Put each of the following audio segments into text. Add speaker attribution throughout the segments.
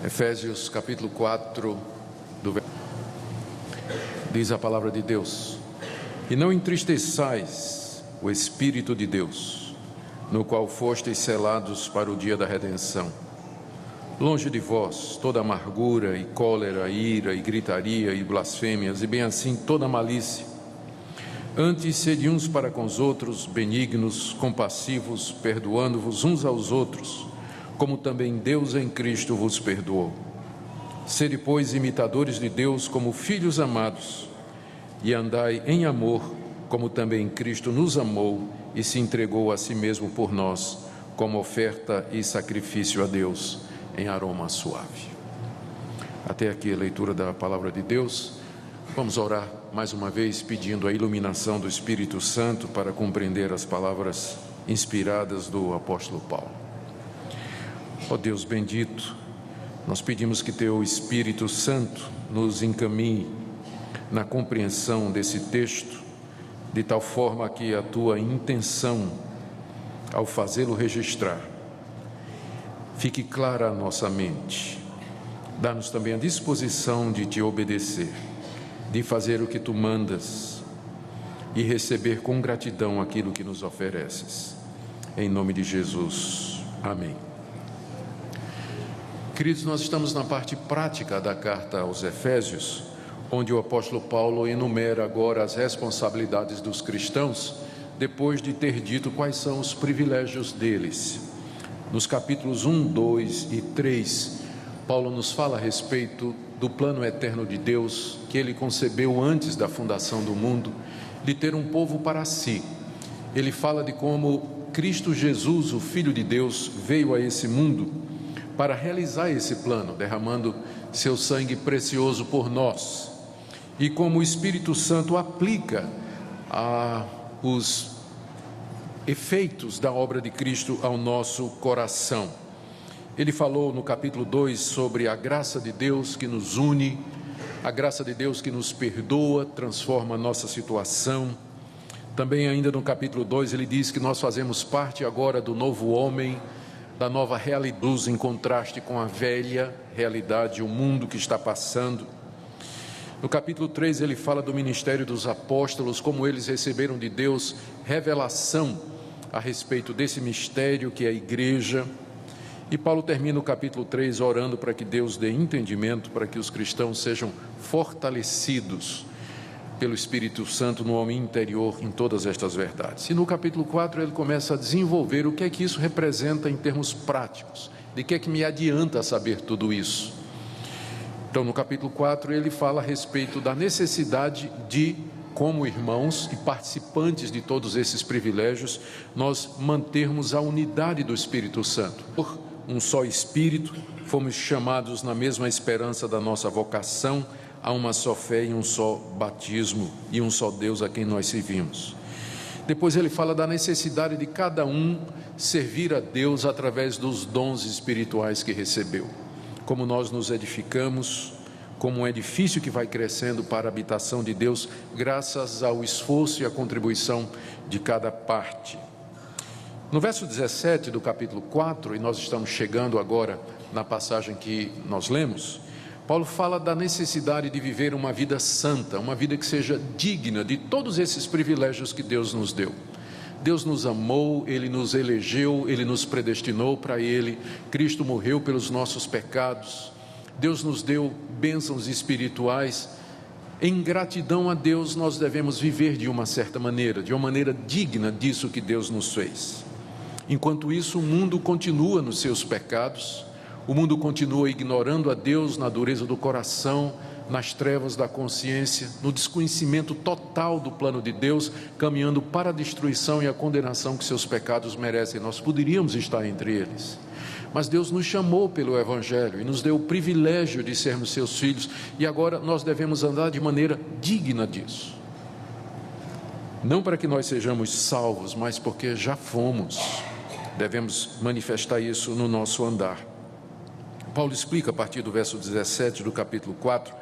Speaker 1: Efésios capítulo 4, diz a palavra de Deus: E não entristeçais o Espírito de Deus, no qual fosteis selados para o dia da redenção. Longe de vós toda amargura e cólera, ira e gritaria e blasfêmias, e bem assim toda malícia. Antes sede uns para com os outros benignos, compassivos, perdoando-vos uns aos outros, como também Deus em Cristo vos perdoou. Sede, pois, imitadores de Deus como filhos amados, e andai em amor, como também Cristo nos amou e se entregou a si mesmo por nós, como oferta e sacrifício a Deus, em aroma suave. Até aqui a leitura da palavra de Deus. Vamos orar mais uma vez pedindo a iluminação do Espírito Santo para compreender as palavras inspiradas do apóstolo Paulo. Ó Deus bendito, nós pedimos que Teu Espírito Santo nos encaminhe na compreensão desse texto, de tal forma que a Tua intenção, ao fazê-lo registrar, fique clara a nossa mente. Dá-nos também a disposição de Te obedecer, de fazer o que Tu mandas e receber com gratidão aquilo que nos ofereces. Em nome de Jesus. Amém. Queridos, nós estamos na parte prática da carta aos Efésios, onde o apóstolo Paulo enumera agora as responsabilidades dos cristãos, depois de ter dito quais são os privilégios deles. Nos capítulos 1, 2 e 3, Paulo nos fala a respeito do plano eterno de Deus, que ele concebeu antes da fundação do mundo, de ter um povo para si. Ele fala de como Cristo Jesus, o Filho de Deus, veio a esse mundo para realizar esse plano, derramando seu sangue precioso por nós, e como o Espírito Santo aplica os efeitos da obra de Cristo ao nosso coração. Ele falou no capítulo 2 sobre a graça de Deus que nos une, a graça de Deus que nos perdoa, transforma a nossa situação. Também ainda no capítulo 2 ele diz que nós fazemos parte agora do novo homem, da nova realidade, em contraste com a velha realidade, o mundo que está passando. No capítulo 3 ele fala do ministério dos apóstolos, como eles receberam de Deus revelação a respeito desse mistério que é a igreja. E Paulo termina o capítulo 3 orando para que Deus dê entendimento, para que os cristãos sejam fortalecidos pelo Espírito Santo no homem interior em todas estas verdades. E no capítulo 4 ele começa a desenvolver o que é que isso representa em termos práticos, de que é que me adianta saber tudo isso. Então no capítulo 4 ele fala a respeito da necessidade de, como irmãos e participantes de todos esses privilégios, nós mantermos a unidade do Espírito Santo. Por um só Espírito, fomos chamados na mesma esperança da nossa vocação, há uma só fé e um só batismo e um só Deus a quem nós servimos. Depois ele fala da necessidade de cada um servir a Deus através dos dons espirituais que recebeu. Como nós nos edificamos, como um edifício que vai crescendo para a habitação de Deus, graças ao esforço e à contribuição de cada parte. No verso 17 do capítulo 4, e nós estamos chegando agora na passagem que nós lemos, Paulo fala da necessidade de viver uma vida santa, uma vida que seja digna de todos esses privilégios que Deus nos deu. Deus nos amou, Ele nos elegeu, Ele nos predestinou para Ele, Cristo morreu pelos nossos pecados, Deus nos deu bênçãos espirituais. Em gratidão a Deus nós devemos viver de uma certa maneira, de uma maneira digna disso que Deus nos fez. Enquanto isso, o mundo continua nos seus pecados, o mundo continua ignorando a Deus na dureza do coração, nas trevas da consciência, no desconhecimento total do plano de Deus, caminhando para a destruição e a condenação que seus pecados merecem. Nós poderíamos estar entre eles, mas Deus nos chamou pelo Evangelho e nos deu o privilégio de sermos seus filhos, e agora nós devemos andar de maneira digna disso. Não para que nós sejamos salvos, mas porque já fomos. Devemos manifestar isso no nosso andar. Paulo explica a partir do verso 17 do capítulo 4,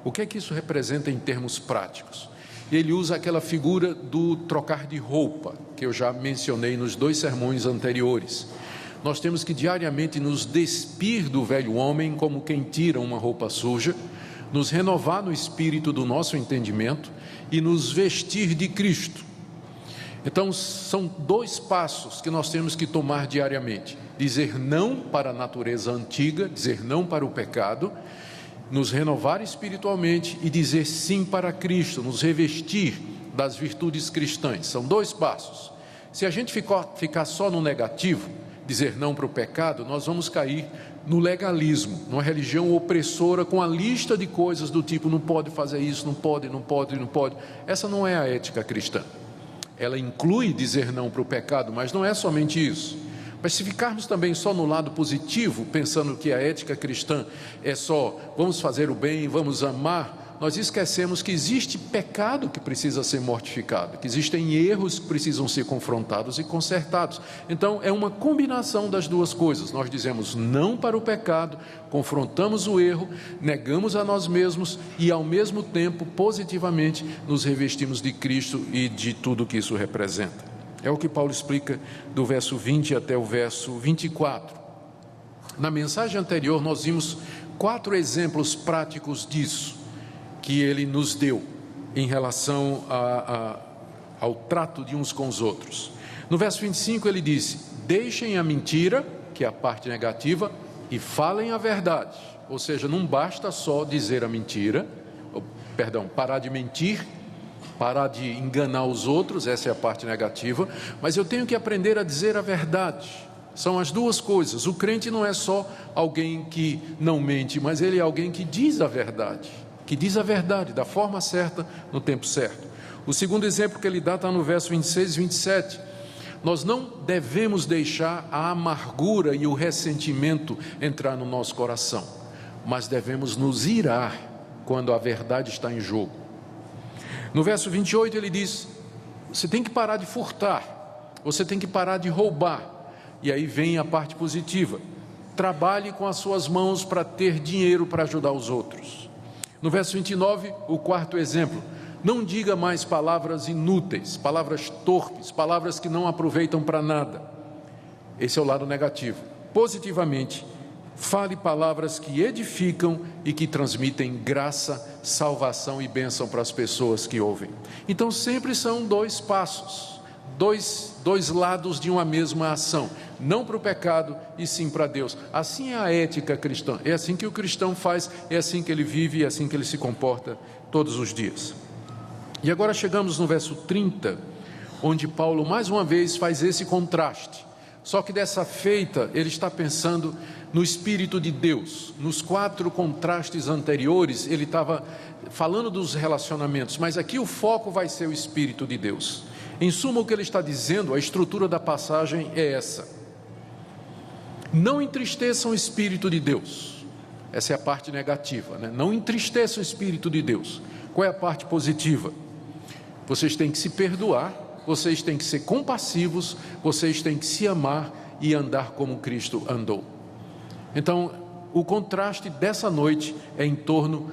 Speaker 1: o que é que isso representa em termos práticos. Ele usa aquela figura do trocar de roupa, que eu já mencionei nos 2 sermões anteriores. Nós temos que diariamente nos despir do velho homem como quem tira uma roupa suja, nos renovar no espírito do nosso entendimento e nos vestir de Cristo. Então, são 2 passos que nós temos que tomar diariamente: dizer não para a natureza antiga, dizer não para o pecado, nos renovar espiritualmente e dizer sim para Cristo, nos revestir das virtudes cristãs. São 2 passos. Se a gente ficar só no negativo, dizer não para o pecado, nós vamos cair no legalismo, numa religião opressora com a lista de coisas do tipo: não pode fazer isso, não pode, não pode, não pode. Essa não é a ética cristã. Ela inclui dizer não para o pecado, mas não é somente isso. Mas se ficarmos também só no lado positivo, pensando que a ética cristã é só vamos fazer o bem, vamos amar, nós esquecemos que existe pecado que precisa ser mortificado, que existem erros que precisam ser confrontados e consertados. Então é uma combinação das 2 coisas. Nós dizemos não para o pecado, confrontamos o erro, negamos a nós mesmos e ao mesmo tempo positivamente nos revestimos de Cristo e de tudo que isso representa. É o que Paulo explica do verso 20 até o verso 24. Na mensagem anterior nós vimos 4 exemplos práticos disso que ele nos deu em relação ao trato de uns com os outros. No verso 25 ele disse: deixem a mentira, que é a parte negativa, e falem a verdade. Ou seja, não basta só dizer a mentira, parar de mentir, parar de enganar os outros, essa é a parte negativa, mas eu tenho que aprender a dizer a verdade. São as 2 coisas. O crente não é só alguém que não mente, mas ele é alguém que diz a verdade, da forma certa, no tempo certo. O segundo exemplo que ele dá está no verso 26 e 27. Nós não devemos deixar a amargura e o ressentimento entrar no nosso coração, mas devemos nos irar quando a verdade está em jogo. No verso 28 ele diz: você tem que parar de furtar, você tem que parar de roubar. E aí vem a parte positiva: trabalhe com as suas mãos para ter dinheiro para ajudar os outros. No verso 29, o 4º exemplo: não diga mais palavras inúteis, palavras torpes, palavras que não aproveitam para nada. Esse é o lado negativo. Positivamente, fale palavras que edificam e que transmitem graça, salvação e bênção para as pessoas que ouvem. Então sempre são 2 passos, dois lados de uma mesma ação: não para o pecado e sim para Deus. Assim é a ética cristã, é assim que o cristão faz, é assim que ele vive, é assim que ele se comporta todos os dias. E agora chegamos no verso 30, onde Paulo mais uma vez faz esse contraste. Só que dessa feita ele está pensando no Espírito de Deus. Nos 4 contrastes anteriores ele estava falando dos relacionamentos, mas aqui o foco vai ser o Espírito de Deus. Em suma, o que ele está dizendo, a estrutura da passagem é essa: não entristeçam o Espírito de Deus. Essa é a parte negativa, né? Não entristeçam o Espírito de Deus. Qual é a parte positiva? Vocês têm que se perdoar, vocês têm que ser compassivos, vocês têm que se amar e andar como Cristo andou. Então, o contraste dessa noite é em torno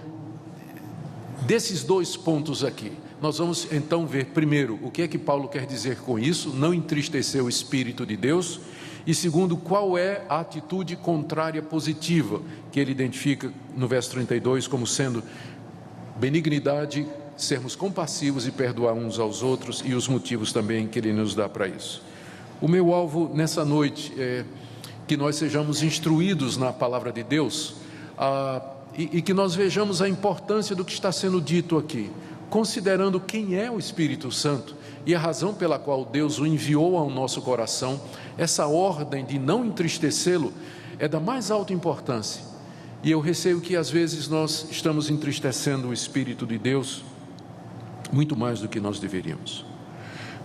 Speaker 1: desses 2 pontos aqui. Nós vamos então ver primeiro o que é que Paulo quer dizer com isso, não entristecer o Espírito de Deus, e segundo, qual é a atitude contrária positiva que ele identifica no verso 32 como sendo benignidade, sermos compassivos e perdoar uns aos outros, e os motivos também que ele nos dá para isso. O meu alvo nessa noite é que nós sejamos instruídos na palavra de Deus, e que nós vejamos a importância do que está sendo dito aqui, considerando quem é o Espírito Santo e a razão pela qual Deus o enviou ao nosso coração. Essa ordem de não entristecê-lo é da mais alta importância, e eu receio que às vezes nós estamos entristecendo o Espírito de Deus muito mais do que nós deveríamos.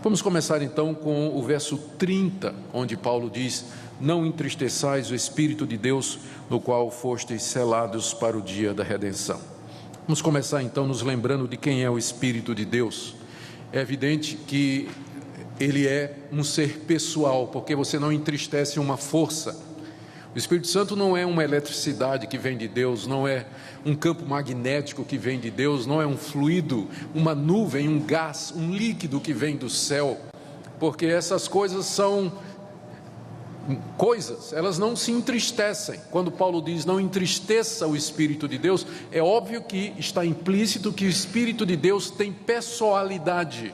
Speaker 1: Vamos começar então com o verso 30, onde Paulo diz: não entristeçais o Espírito de Deus, no qual fostes selados para o dia da redenção. Vamos começar então nos lembrando de quem é o Espírito de Deus. É evidente que ele é um ser pessoal, porque você não entristece uma força. O Espírito Santo não é uma eletricidade que vem de Deus, não é um campo magnético que vem de Deus, não é um fluido, uma nuvem, um gás, um líquido que vem do céu, porque essas coisas são coisas, elas não se entristecem. Quando Paulo diz não entristeça o Espírito de Deus, é óbvio que está implícito que o Espírito de Deus tem pessoalidade.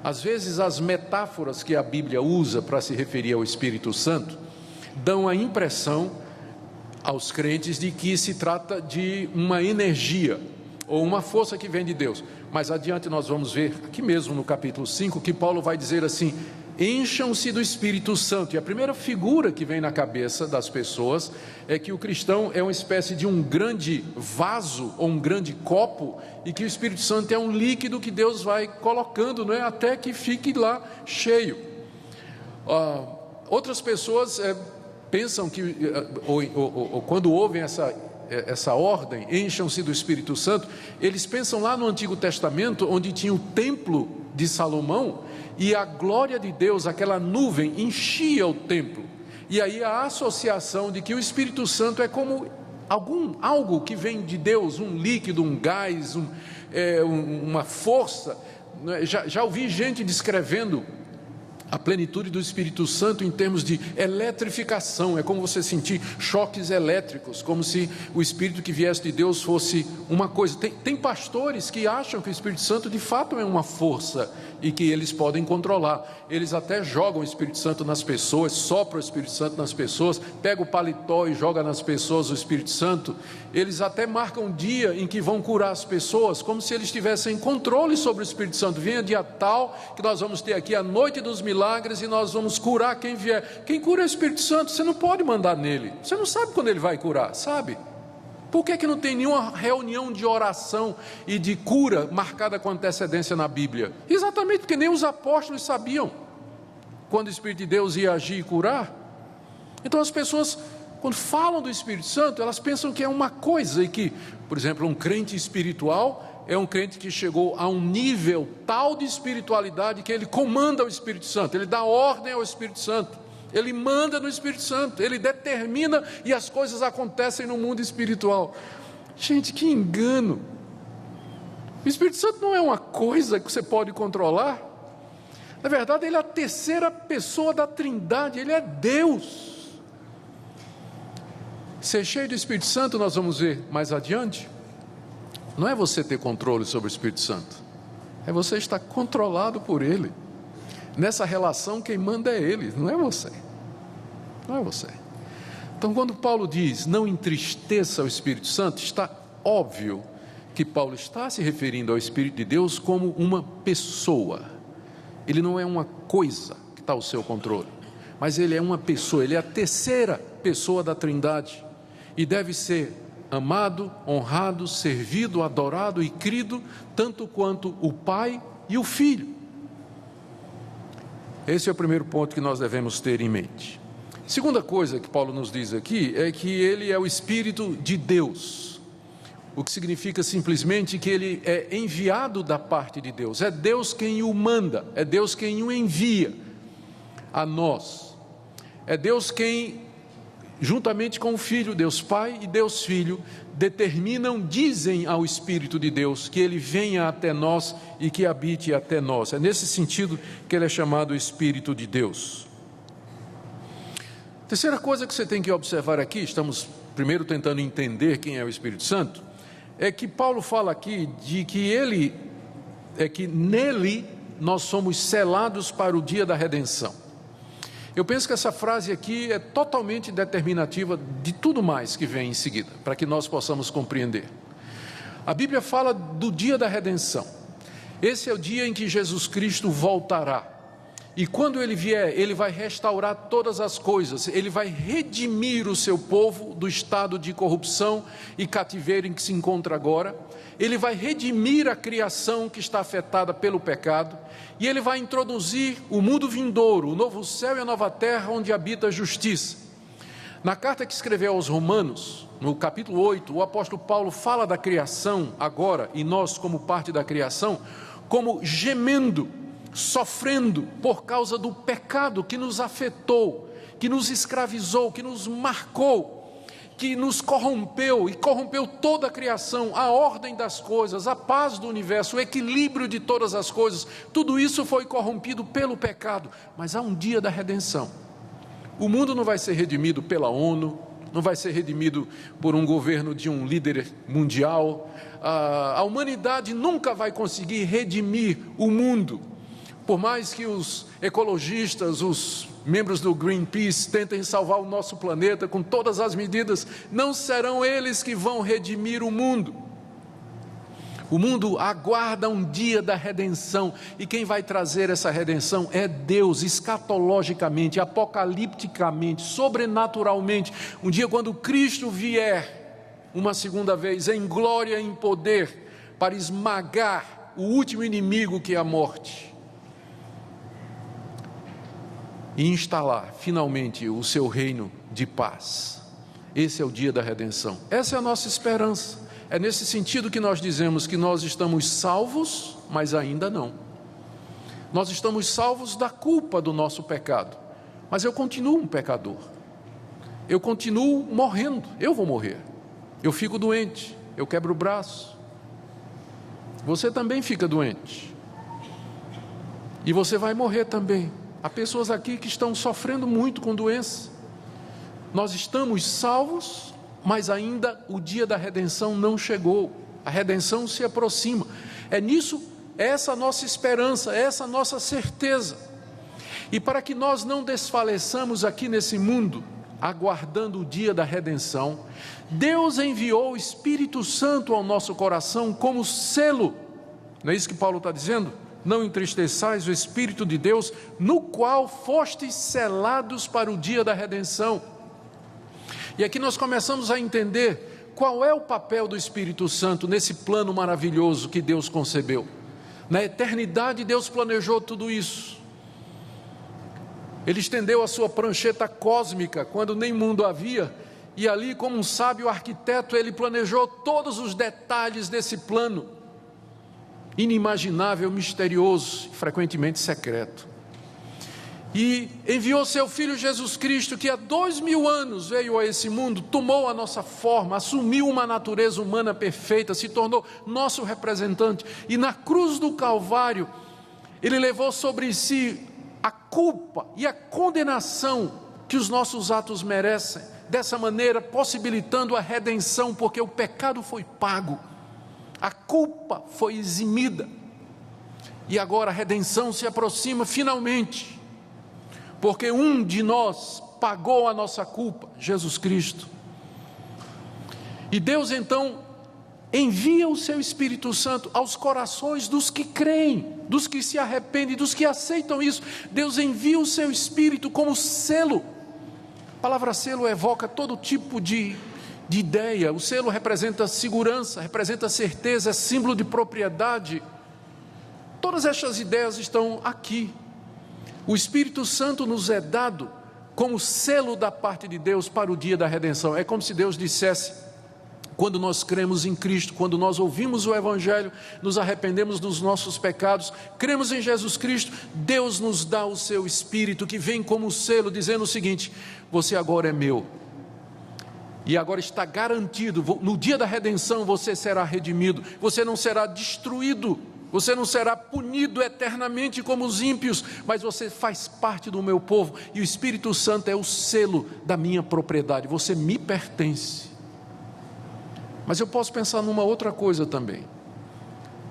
Speaker 1: Às vezes as metáforas que a Bíblia usa para se referir ao Espírito Santo dão a impressão aos crentes de que se trata de uma energia ou uma força que vem de Deus. Mas adiante nós vamos ver, aqui mesmo no capítulo 5, que Paulo vai dizer assim: encham-se do Espírito Santo. E a primeira figura que vem na cabeça das pessoas é que o cristão é uma espécie de um grande vaso ou um grande copo, e que o Espírito Santo é um líquido que Deus vai colocando, não é? Até que fique lá cheio. Outras pessoas pensam que, ou quando ouvem essa ordem, encham-se do Espírito Santo, eles pensam lá no Antigo Testamento, onde tinha o templo de Salomão, e a glória de Deus, aquela nuvem, enchia o templo, e aí a associação de que o Espírito Santo é como algo que vem de Deus, um líquido, um gás, uma força. Já ouvi gente descrevendo a plenitude do Espírito Santo em termos de eletrificação. É como você sentir choques elétricos, como se o Espírito que viesse de Deus fosse uma coisa. Tem pastores que acham que o Espírito Santo de fato é uma força e que eles podem controlar. Eles até jogam o Espírito Santo nas pessoas, sopram o Espírito Santo nas pessoas, pega o paletó e joga nas pessoas o Espírito Santo. Eles até marcam um dia em que vão curar as pessoas, como se eles tivessem controle sobre o Espírito Santo. Venha dia tal que nós vamos ter aqui a noite dos milagres e nós vamos curar quem vier. Quem cura é o Espírito Santo. Você não pode mandar nele, você não sabe quando ele vai curar, sabe? Por que não tem nenhuma reunião de oração e de cura marcada com antecedência na Bíblia? Exatamente porque nem os apóstolos sabiam quando o Espírito de Deus ia agir e curar. Então as pessoas, quando falam do Espírito Santo, elas pensam que é uma coisa, e que, por exemplo, um crente espiritual é um crente que chegou a um nível tal de espiritualidade que ele comanda o Espírito Santo, ele dá ordem ao Espírito Santo, ele manda no Espírito Santo, ele determina e as coisas acontecem no mundo espiritual. Gente, que engano! O Espírito Santo não é uma coisa que você pode controlar. Na verdade, ele é a terceira pessoa da Trindade, ele é Deus. Ser cheio do Espírito Santo, nós vamos ver mais adiante, não é você ter controle sobre o Espírito Santo, é você estar controlado por ele. Nessa relação quem manda é ele, não é você. Não é você. Então quando Paulo diz não entristeça o Espírito Santo, está óbvio que Paulo está se referindo ao Espírito de Deus como uma pessoa. Ele não é uma coisa que está ao seu controle, mas ele é uma pessoa, ele é a terceira pessoa da Trindade e deve ser amado, honrado, servido, adorado e crido tanto quanto o Pai e o Filho. Esse é o primeiro ponto que nós devemos ter em mente. Segunda coisa que Paulo nos diz aqui é que ele é o Espírito de Deus, o que significa simplesmente que ele é enviado da parte de Deus, é Deus quem o manda, é Deus quem o envia a nós, é Deus quem, juntamente com o Filho, Deus Pai e Deus Filho, dizem ao Espírito de Deus que ele venha até nós e que habite até nós. É nesse sentido que ele é chamado Espírito de Deus. Terceira coisa que você tem que observar aqui, estamos primeiro tentando entender quem é o Espírito Santo, é que Paulo fala aqui de que nele nós somos selados para o dia da redenção. Eu penso que essa frase aqui é totalmente determinativa de tudo mais que vem em seguida, para que nós possamos compreender. A Bíblia fala do dia da redenção. Esse é o dia em que Jesus Cristo voltará. E quando ele vier, ele vai restaurar todas as coisas, ele vai redimir o seu povo do estado de corrupção e cativeiro em que se encontra agora, ele vai redimir a criação que está afetada pelo pecado, e ele vai introduzir o mundo vindouro, o novo céu e a nova terra, onde habita a justiça. Na carta que escreveu aos Romanos, no capítulo 8, o apóstolo Paulo fala da criação agora, e nós como parte da criação, como gemendo, sofrendo por causa do pecado que nos afetou, que nos escravizou, que nos marcou, que nos corrompeu e corrompeu toda a criação, a ordem das coisas, a paz do universo, o equilíbrio de todas as coisas. Tudo isso foi corrompido pelo pecado, mas há um dia da redenção, O mundo não vai ser redimido pela ONU, não vai ser redimido por um governo de um líder mundial. A humanidade nunca vai conseguir redimir o mundo. Por mais que os ecologistas, os membros do Greenpeace tentem salvar o nosso planeta com todas as medidas, não serão eles que vão redimir o mundo. O mundo aguarda um dia da redenção, e quem vai trazer essa redenção é Deus, escatologicamente, apocalipticamente, sobrenaturalmente. Um dia quando Cristo vier, uma segunda vez, em glória e em poder, para esmagar o último inimigo que é a morte, e instalar finalmente o seu reino de paz. Esse é o dia da redenção, essa é a nossa esperança. É nesse sentido que nós dizemos que nós estamos salvos, mas ainda não. Nós estamos salvos da culpa do nosso pecado, mas eu continuo um pecador. Eu continuo morrendo, eu vou morrer. Eu fico doente, eu quebro o braço. Você também fica doente. E você vai morrer também. Há pessoas aqui que estão sofrendo muito com doença. Nós estamos salvos, mas ainda o dia da redenção não chegou. A redenção se aproxima. É nisso, é essa a nossa esperança, é essa a nossa certeza. E para que nós não desfaleçamos aqui nesse mundo, aguardando o dia da redenção, Deus enviou o Espírito Santo ao nosso coração como selo. Não é isso que Paulo está dizendo? Não entristeçais o Espírito de Deus, no qual fostes selados para o dia da redenção. E aqui nós começamos a entender qual é o papel do Espírito Santo nesse plano maravilhoso que Deus concebeu. Na eternidade Deus planejou tudo isso. Ele estendeu a sua prancheta cósmica quando nem mundo havia, e ali, como um sábio arquiteto, ele planejou todos os detalhes desse plano inimaginável, misterioso, frequentemente secreto. E enviou seu Filho Jesus Cristo, que há 2000 anos veio a esse mundo, tomou a nossa forma, assumiu uma natureza humana perfeita, se tornou nosso representante, e na cruz do Calvário, ele levou sobre si a culpa e a condenação que os nossos atos merecem, dessa maneira possibilitando a redenção, porque o pecado foi pago, a culpa foi eximida, e agora a redenção se aproxima finalmente, porque um de nós pagou a nossa culpa, Jesus Cristo. E Deus então envia o seu Espírito Santo aos corações dos que creem, dos que se arrependem, dos que aceitam isso. Deus envia o seu Espírito como selo. A palavra selo evoca todo tipo de ideia. O selo representa segurança, representa certeza, é símbolo de propriedade. Todas estas ideias estão aqui. O Espírito Santo nos é dado como selo da parte de Deus para o dia da redenção. É como se Deus dissesse, quando nós cremos em Cristo, quando nós ouvimos o Evangelho, nos arrependemos dos nossos pecados, cremos em Jesus Cristo, Deus nos dá o seu Espírito, que vem como selo, dizendo o seguinte: você agora é meu, e agora está garantido, no dia da redenção você será redimido, você não será destruído, você não será punido eternamente como os ímpios, mas você faz parte do meu povo, e o Espírito Santo é o selo da minha propriedade, você me pertence. Mas eu posso pensar numa outra coisa também.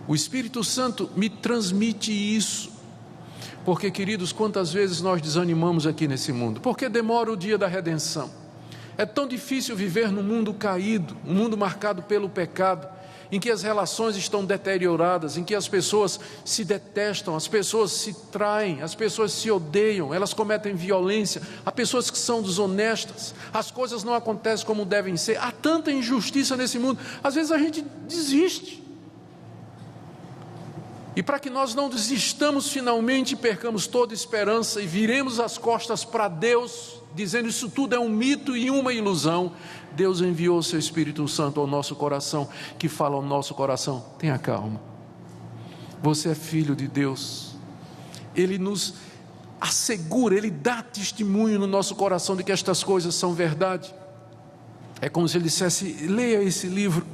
Speaker 1: O Espírito Santo me transmite isso, porque, queridos, quantas vezes nós desanimamos aqui nesse mundo? Porque demora o dia da redenção. É tão difícil viver num mundo caído, um mundo marcado pelo pecado, em que as relações estão deterioradas, em que as pessoas se detestam, as pessoas se traem, as pessoas se odeiam, elas cometem violência, há pessoas que são desonestas, as coisas não acontecem como devem ser, há tanta injustiça nesse mundo, às vezes a gente desiste. E para que nós não desistamos finalmente, percamos toda esperança e viremos as costas para Deus, dizendo isso tudo é um mito e uma ilusão, Deus enviou o seu Espírito Santo ao nosso coração, que fala ao nosso coração: tenha calma, você é filho de Deus. Ele nos assegura, Ele dá testemunho no nosso coração de que estas coisas são verdade. É como se Ele dissesse: leia esse livro,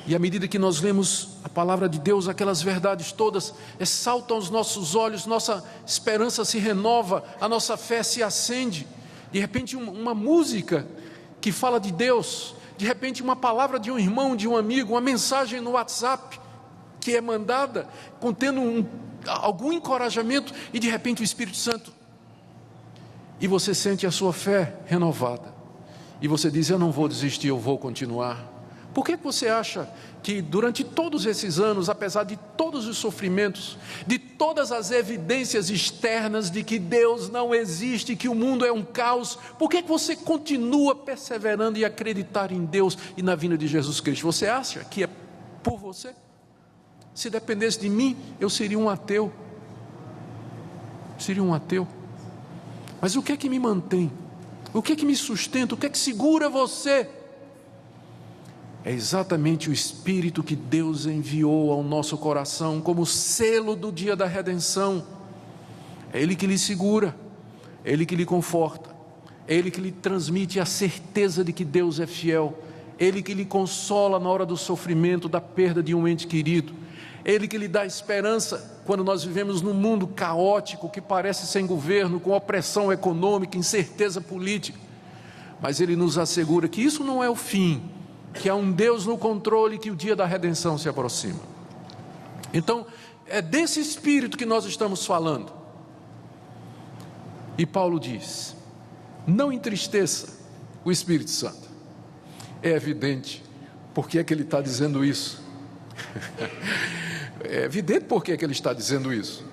Speaker 1: e à medida que nós lemos a palavra de Deus, aquelas verdades todas saltam aos nossos olhos, nossa esperança se renova, a nossa fé se acende. de repente uma música que fala de Deus, de repente uma palavra de um irmão, de um amigo, uma mensagem no WhatsApp que é mandada, contendo algum encorajamento, e de repente o Espírito Santo, e você sente a sua fé renovada, e você diz: eu não vou desistir, eu vou continuar. Por que você acha que durante todos esses anos, apesar de todos os sofrimentos, de todas as evidências externas de que Deus não existe, que o mundo é um caos, por que você continua perseverando em acreditar em Deus e na vinda de Jesus Cristo? Você acha que é por você? Se dependesse de mim, eu seria um ateu. Seria um ateu. Mas o que é que me mantém? O que é que me sustenta? O que é que segura você? É exatamente o Espírito que Deus enviou ao nosso coração como selo do dia da redenção. É Ele que lhe segura, é Ele que lhe conforta, é Ele que lhe transmite a certeza de que Deus é fiel, é Ele que lhe consola na hora do sofrimento, da perda de um ente querido, é Ele que lhe dá esperança quando nós vivemos num mundo caótico, que parece sem governo, com opressão econômica, incerteza política, mas Ele nos assegura que isso não é o fim, que há um Deus no controle, que o dia da redenção se aproxima. Então, é desse Espírito que nós estamos falando. E Paulo diz: não entristeça o Espírito Santo. É evidente porque é que ele está dizendo isso. É evidente porque é que ele está dizendo isso.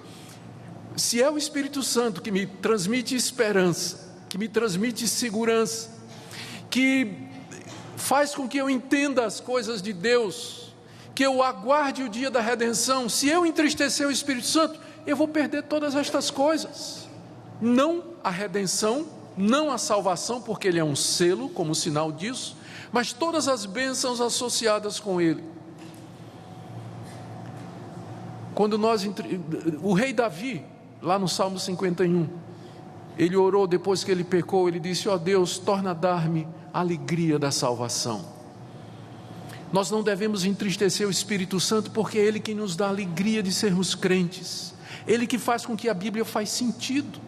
Speaker 1: Se é o Espírito Santo que me transmite esperança, que me transmite segurança, que faz com que eu entenda as coisas de Deus, que eu aguarde o dia da redenção, se eu entristecer o Espírito Santo, eu vou perder todas estas coisas. Não a redenção, não a salvação, porque ele é um selo, como sinal disso, mas todas as bênçãos associadas com ele. Quando o rei Davi, lá no Salmo 51, ele orou depois que ele pecou, ele disse: ó Deus, torna a dar-me a alegria da salvação. Nós não devemos entristecer o Espírito Santo, porque é Ele que nos dá a alegria de sermos crentes, Ele que faz com que a Bíblia faz sentido,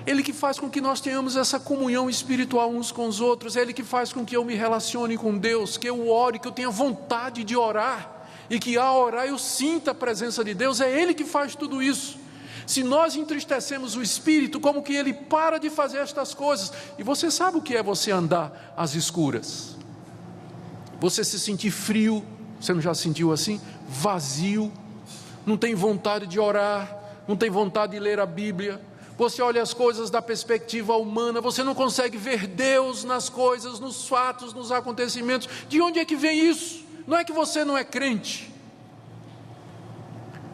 Speaker 1: Ele que faz com que nós tenhamos essa comunhão espiritual uns com os outros, Ele que faz com que eu me relacione com Deus, que eu ore, que eu tenha vontade de orar, e que ao orar eu sinta a presença de Deus. É Ele que faz tudo isso. Se nós entristecemos o Espírito, como que Ele para de fazer estas coisas? E você sabe o que é você andar às escuras? Você se sentir frio, você não já sentiu assim? Vazio, não tem vontade de orar, não tem vontade de ler a Bíblia, você olha as coisas da perspectiva humana, você não consegue ver Deus nas coisas, nos fatos, nos acontecimentos. De onde é que vem isso? Não é que você não é crente,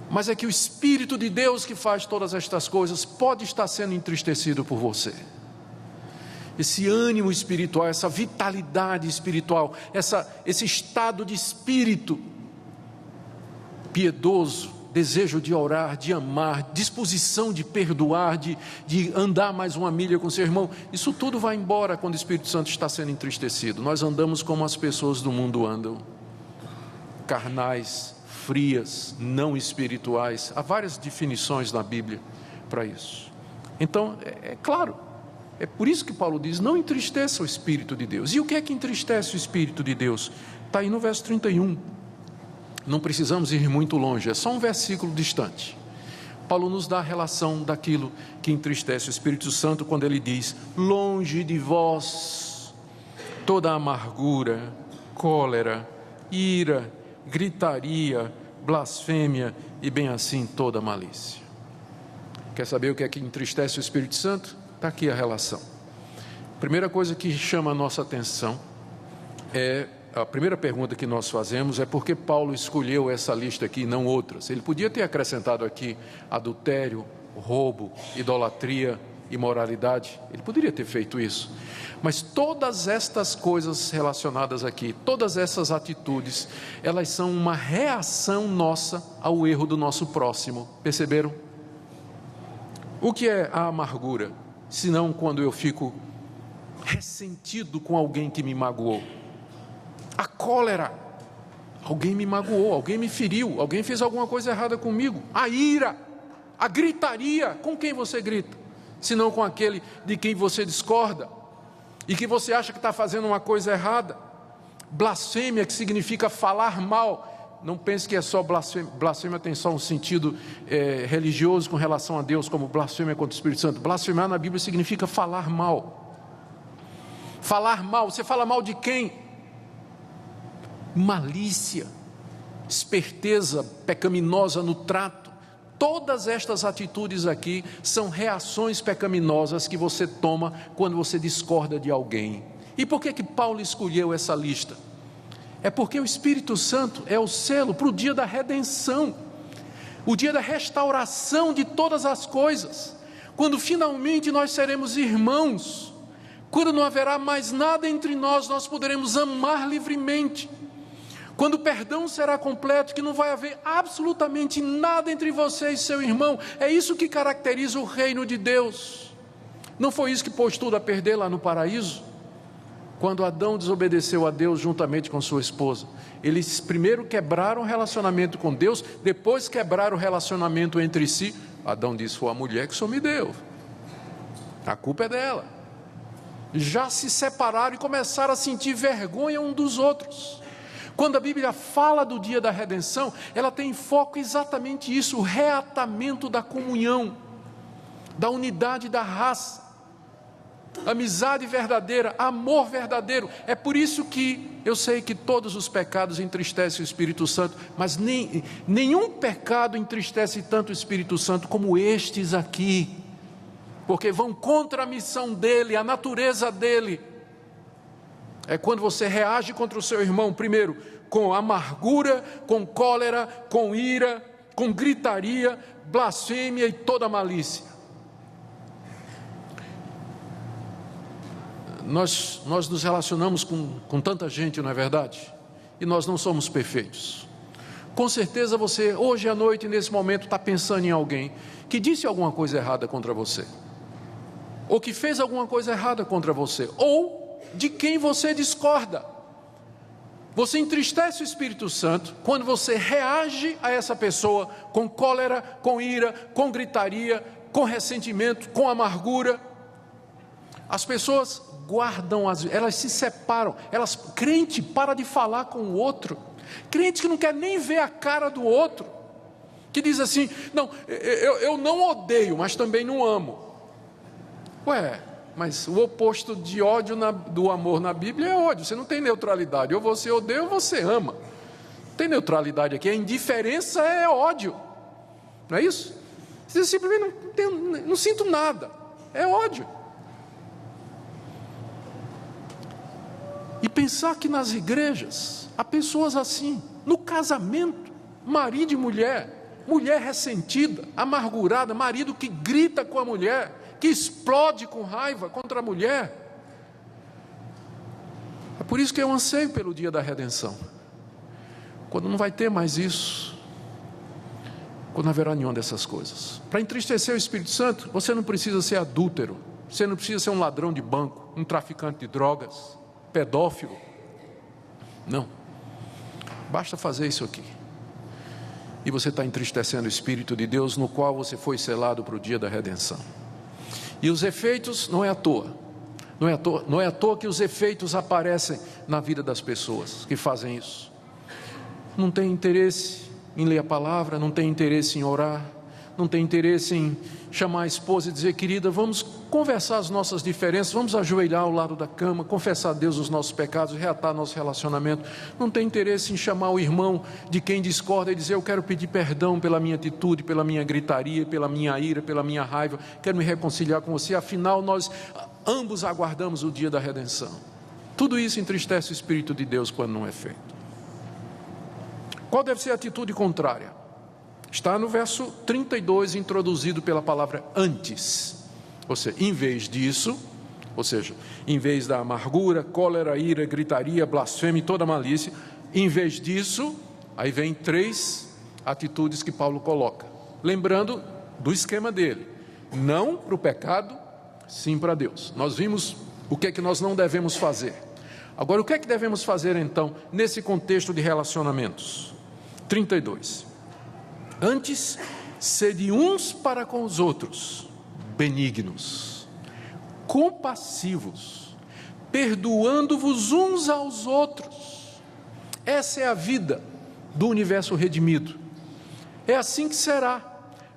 Speaker 1: mas é que o Espírito de Deus que faz todas estas coisas pode estar sendo entristecido por você. Esse ânimo espiritual, essa vitalidade espiritual, esse estado de espírito piedoso, desejo de orar, de amar, disposição de perdoar, de andar mais uma milha com seu irmão, isso tudo vai embora quando o Espírito Santo está sendo entristecido. Nós andamos como as pessoas do mundo andam, carnais, frias, não espirituais. Há várias definições na Bíblia para isso. Então, é claro, é por isso que Paulo diz: não entristeça o Espírito de Deus. E o que é que entristece o Espírito de Deus? Está aí no verso 31. Não precisamos ir muito longe, é só um versículo distante. Paulo nos dá a relação daquilo que entristece o Espírito Santo quando ele diz: longe de vós toda amargura, cólera, ira, gritaria, blasfêmia e bem assim toda malícia. Quer saber o que é que entristece o Espírito Santo? Está aqui a relação. Primeira coisa que chama a nossa atenção a primeira pergunta que nós fazemos é: por que Paulo escolheu essa lista aqui e não outras? Ele podia ter acrescentado aqui adultério, roubo, idolatria, imoralidade, ele poderia ter feito isso, mas todas estas coisas relacionadas aqui, todas essas atitudes, elas são uma reação nossa ao erro do nosso próximo. Perceberam? O que é a amargura, senão quando eu fico ressentido com alguém que me magoou? A cólera, alguém me magoou, alguém me feriu, alguém fez alguma coisa errada comigo. A ira, a gritaria, com quem você grita? senão com aquele de quem você discorda e que você acha que está fazendo uma coisa errada. Blasfêmia, que significa falar mal. Não pense que é só blasfêmia. Blasfêmia tem só um sentido religioso com relação a Deus, como blasfêmia contra o Espírito Santo. Blasfemar na Bíblia significa falar mal. Falar mal, você fala mal de quem? Malícia, esperteza pecaminosa no trato. Todas estas atitudes aqui são reações pecaminosas que você toma quando você discorda de alguém. E por que Paulo escolheu essa lista? É porque o Espírito Santo é o selo para o dia da redenção, o dia da restauração de todas as coisas, quando finalmente nós seremos irmãos, quando não haverá mais nada entre nós, nós poderemos amar livremente. Quando o perdão será completo, que não vai haver absolutamente nada entre você e seu irmão. É isso que caracteriza o reino de Deus. Não foi isso que pôs tudo a perder lá no paraíso? Quando Adão desobedeceu a Deus juntamente com sua esposa. Eles primeiro quebraram o relacionamento com Deus, depois quebraram o relacionamento entre si. Adão disse: foi a mulher que o Senhor me deu, a culpa é dela. Já se separaram e começaram a sentir vergonha um dos outros. Quando a Bíblia fala do dia da redenção, ela tem em foco exatamente isso, o reatamento da comunhão, da unidade da raça, amizade verdadeira, amor verdadeiro. É por isso que eu sei que todos os pecados entristecem o Espírito Santo, mas nenhum pecado entristece tanto o Espírito Santo como estes aqui, porque vão contra a missão dele, a natureza dele. É quando você reage contra o seu irmão, primeiro, com amargura, com cólera, com ira, com gritaria, blasfêmia e toda malícia. Nós nos relacionamos com tanta gente, não é verdade? E nós não somos perfeitos. Com certeza você, hoje à noite, nesse momento, está pensando em alguém que disse alguma coisa errada contra você, ou que fez alguma coisa errada contra você, ou de quem você discorda. Você entristece o Espírito Santo quando você reage a essa pessoa com cólera, com ira, com gritaria, com ressentimento, com amargura. As pessoas guardam, elas se separam, crente para de falar com o outro, crente que não quer nem ver a cara do outro, que diz assim: não, eu não odeio, mas também não amo. Ué, mas o oposto de ódio do amor na Bíblia é ódio. Você não tem neutralidade, ou você odeia ou você ama. Não tem neutralidade aqui, a indiferença é ódio, não é isso? Você simplesmente não sinto nada, é ódio. E pensar que nas igrejas há pessoas assim, no casamento, marido e mulher, mulher ressentida, amargurada, marido que grita com a mulher, que explode com raiva contra a mulher. É por isso que eu anseio pelo dia da redenção, quando não vai ter mais isso, quando não haverá nenhuma dessas coisas. Para entristecer o Espírito Santo, você não precisa ser adúltero, você não precisa ser um ladrão de banco, um traficante de drogas, pedófilo. Não, basta fazer isso aqui e você está entristecendo o Espírito de Deus, no qual você foi selado para o dia da redenção. E os efeitos não é à toa, não é à toa que os efeitos aparecem na vida das pessoas que fazem isso. Não tem interesse em ler a palavra, não tem interesse em orar, não tem interesse em chamar a esposa e dizer: querida, vamos conversar as nossas diferenças, vamos ajoelhar ao lado da cama, confessar a Deus os nossos pecados, reatar nosso relacionamento. Não tem interesse em chamar o irmão de quem discorda e dizer: eu quero pedir perdão pela minha atitude, pela minha gritaria, pela minha ira, pela minha raiva, quero me reconciliar com você. Afinal, nós ambos aguardamos o dia da redenção. Tudo isso entristece o Espírito de Deus quando não é feito. Qual deve ser a atitude contrária? Está no verso 32, introduzido pela palavra antes. Ou seja, em vez disso, ou seja, em vez da amargura, cólera, ira, gritaria, blasfêmia e toda malícia, em vez disso, aí vem 3 atitudes que Paulo coloca. Lembrando do esquema dele: não para o pecado, sim para Deus. Nós vimos o que é que nós não devemos fazer. Agora, o que é que devemos fazer então, nesse contexto de relacionamentos? 32. Antes, sede uns para com os outros benignos, compassivos, perdoando-vos uns aos outros. Essa é a vida do universo redimido. É assim que será: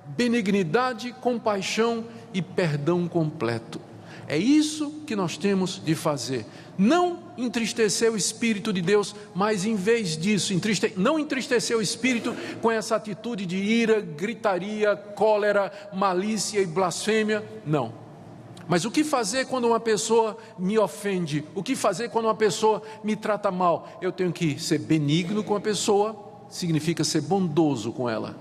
Speaker 1: benignidade, compaixão e perdão completo. É isso que nós temos de fazer. Não entristecer o Espírito de Deus, mas em vez disso, não entristecer o Espírito com essa atitude de ira, gritaria, cólera, malícia e blasfêmia. Não. Mas o que fazer quando uma pessoa me ofende? O que fazer quando uma pessoa me trata mal? Eu tenho que ser benigno com a pessoa, significa ser bondoso com ela.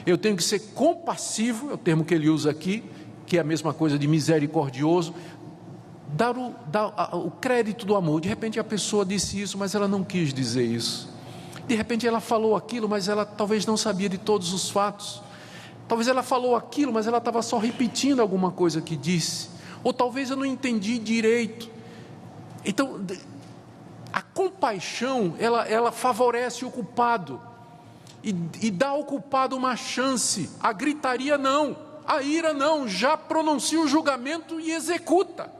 Speaker 1: Eu tenho que ser compassivo, é o termo que ele usa aqui, que é a mesma coisa de misericordioso, dar o crédito do amor. De repente a pessoa disse isso, mas ela não quis dizer isso. De repente ela falou aquilo, mas ela talvez não sabia de todos os fatos. Talvez ela falou aquilo, mas ela estava só repetindo alguma coisa que disse. Ou talvez eu não entendi direito. Então, a compaixão, ela favorece o culpado. E dá ao culpado uma chance. A gritaria não, a ira não, já pronuncia o julgamento e executa.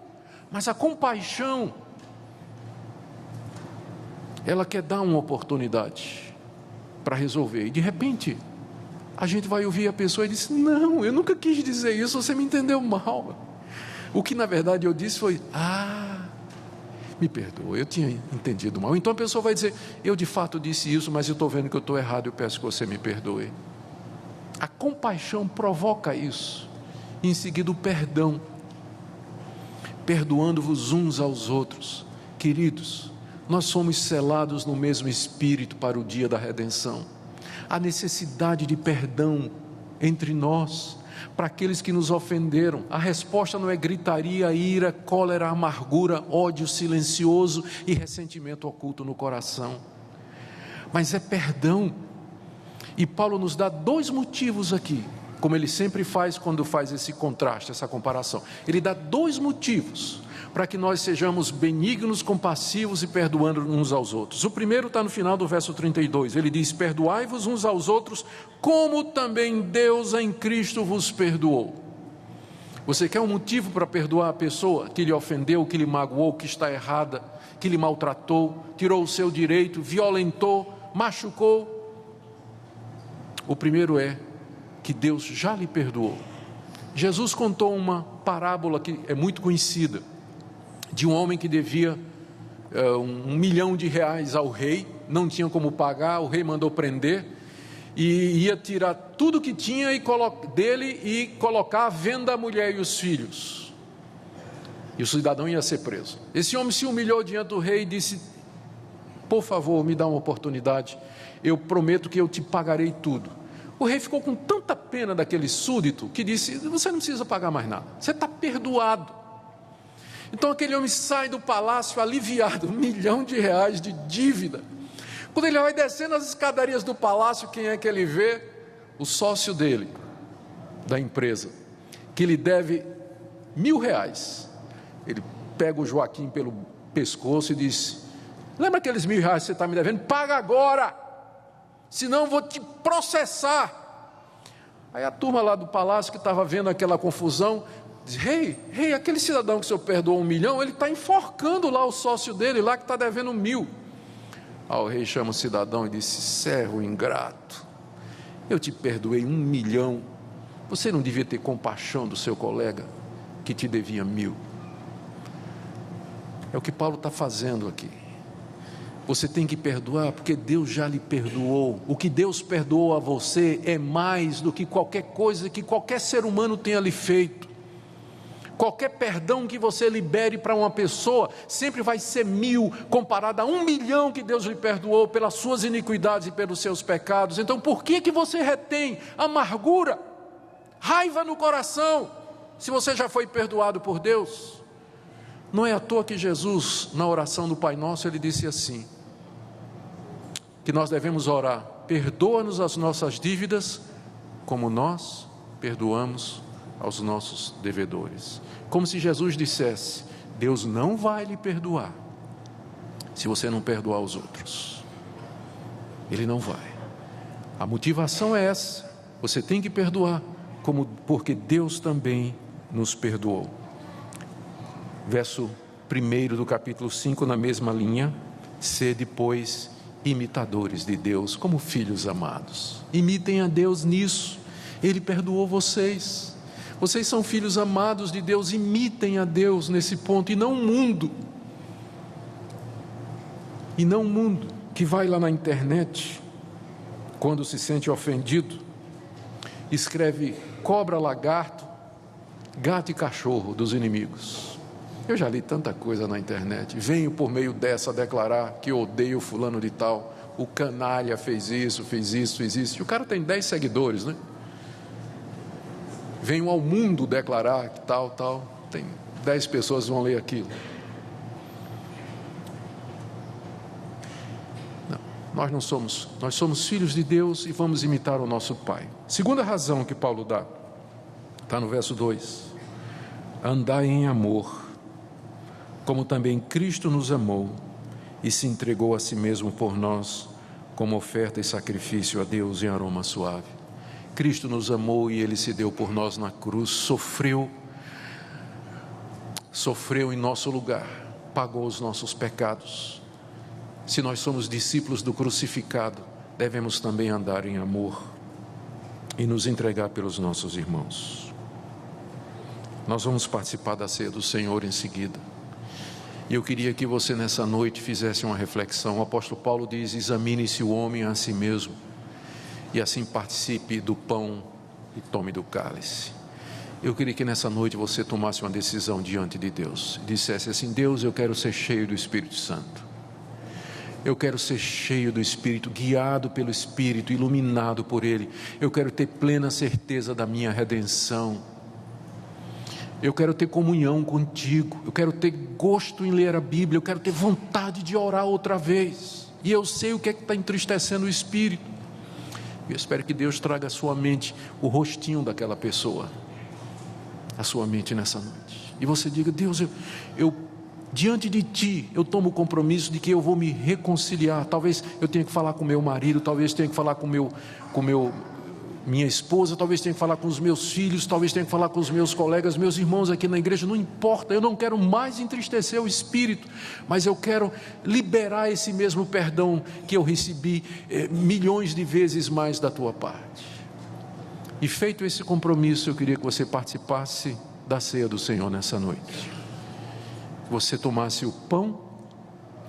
Speaker 1: Mas a compaixão, ela quer dar uma oportunidade para resolver. E de repente, a gente vai ouvir a pessoa e diz: não, eu nunca quis dizer isso, você me entendeu mal. O que na verdade eu disse foi: me perdoa, eu tinha entendido mal. Então a pessoa vai dizer: eu de fato disse isso, mas eu estou vendo que eu estou errado, eu peço que você me perdoe. A compaixão provoca isso. Em seguida o perdão, perdoando-vos uns aos outros. Queridos, nós somos selados no mesmo Espírito para o dia da redenção. A necessidade de perdão entre nós, para aqueles que nos ofenderam. A resposta não é gritaria, ira, cólera, amargura, ódio silencioso e ressentimento oculto no coração, mas é perdão. E Paulo nos dá dois motivos aqui, como ele sempre faz quando faz esse contraste, essa comparação. Ele dá dois motivos para que nós sejamos benignos, compassivos e perdoando uns aos outros. O primeiro está no final do verso 32, ele diz: perdoai-vos uns aos outros, como também Deus em Cristo vos perdoou. Você quer um motivo para perdoar a pessoa que lhe ofendeu, que lhe magoou, que está errada, que lhe maltratou, tirou o seu direito, violentou, machucou? O primeiro é que Deus já lhe perdoou. Jesus contou uma parábola que é muito conhecida, de um homem que devia R$1 milhão ao rei, não tinha como pagar, o rei mandou prender, e ia tirar tudo que tinha dele e colocar à venda a mulher e os filhos, e o cidadão ia ser preso. Esse homem se humilhou diante do rei e disse: por favor, me dá uma oportunidade, eu prometo que eu te pagarei tudo. O rei ficou com tanta pena daquele súdito que disse: você não precisa pagar mais nada, você está perdoado. Então aquele homem sai do palácio aliviado, R$1 milhão de dívida. Quando ele vai descendo as escadarias do palácio, quem é que ele vê? O sócio dele, da empresa, que lhe deve R$1.000. Ele pega o Joaquim pelo pescoço e diz: lembra aqueles R$1.000 que você está me devendo? Paga agora, senão eu vou te processar. Aí a turma lá do palácio, que estava vendo aquela confusão, diz: rei, aquele cidadão que o senhor perdoou R$1 milhão, ele está enforcando lá o sócio dele, lá que está devendo R$1.000. Aí o rei chama o cidadão e disse: servo ingrato, eu te perdoei R$1 milhão, você não devia ter compaixão do seu colega que te devia R$1.000? É o que Paulo está fazendo aqui. Você tem que perdoar, porque Deus já lhe perdoou. O que Deus perdoou a você é mais do que qualquer coisa que qualquer ser humano tenha lhe feito. Qualquer perdão que você libere para uma pessoa sempre vai ser 1.000 comparado a R$1 milhão que Deus lhe perdoou pelas suas iniquidades e pelos seus pecados. Então por que você retém amargura, raiva no coração, se você já foi perdoado por Deus? Não é à toa que Jesus, na oração do Pai Nosso, ele disse assim, que nós devemos orar: perdoa-nos as nossas dívidas, como nós perdoamos aos nossos devedores. Como se Jesus dissesse: Deus não vai lhe perdoar se você não perdoar os outros. Ele não vai. A motivação é essa: você tem que perdoar, porque Deus também nos perdoou. Verso 1 do capítulo 5, na mesma linha: sede, pois, imitadores de Deus, como filhos amados. Imitem a Deus nisso. Ele perdoou vocês. Vocês são filhos amados de Deus. Imitem a Deus nesse ponto, e não o mundo. E não o mundo que vai lá na internet, quando se sente ofendido, escreve cobra, lagarto, gato e cachorro dos inimigos. Eu já li tanta coisa na internet. Venho por meio dessa declarar que eu odeio fulano de tal. O canalha fez isso, fez isso, fez isso. E o cara tem 10 seguidores, né? Venho ao mundo declarar que tal. Tem 10 pessoas que vão ler aquilo. Não, nós somos filhos de Deus e vamos imitar o nosso Pai. Segunda razão que Paulo dá, está no verso 2: andai em amor, como também Cristo nos amou e se entregou a si mesmo por nós, como oferta e sacrifício a Deus em aroma suave. Cristo nos amou e Ele se deu por nós na cruz, sofreu em nosso lugar, pagou os nossos pecados. Se nós somos discípulos do crucificado, devemos também andar em amor e nos entregar pelos nossos irmãos. Nós vamos participar da ceia do Senhor em seguida. E eu queria que você nessa noite fizesse uma reflexão. O apóstolo Paulo diz: examine-se o homem a si mesmo, e assim participe do pão e tome do cálice. Eu queria que nessa noite você tomasse uma decisão diante de Deus, dissesse assim: Deus, eu quero ser cheio do Espírito Santo, eu quero ser cheio do Espírito, guiado pelo Espírito, iluminado por Ele. Eu quero ter plena certeza da minha redenção. Eu quero ter comunhão contigo, eu quero ter gosto em ler a Bíblia, eu quero ter vontade de orar outra vez. E eu sei o que é que está entristecendo o Espírito. Eu espero que Deus traga à sua mente o rostinho daquela pessoa, à sua mente nessa noite. E você diga: Deus, eu diante de Ti, eu tomo o compromisso de que eu vou me reconciliar. Talvez eu tenha que falar com meu marido, talvez tenha que falar com minha esposa, talvez tenha que falar com os meus filhos, talvez tenha que falar com os meus colegas, meus irmãos aqui na igreja. Não importa, eu não quero mais entristecer o Espírito, mas eu quero liberar esse mesmo perdão que eu recebi milhões de vezes mais da Tua parte. E feito esse compromisso, eu queria que você participasse da ceia do Senhor nessa noite. Você tomasse o pão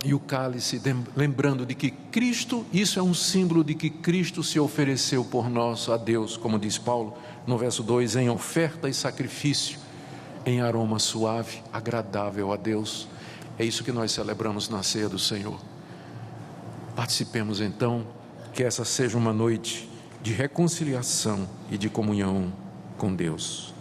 Speaker 1: e o cálice, lembrando de que Cristo, isso é um símbolo de que Cristo se ofereceu por nós a Deus, como diz Paulo no verso 2, em oferta e sacrifício, em aroma suave, agradável a Deus. É isso que nós celebramos na ceia do Senhor. Participemos então, que essa seja uma noite de reconciliação e de comunhão com Deus.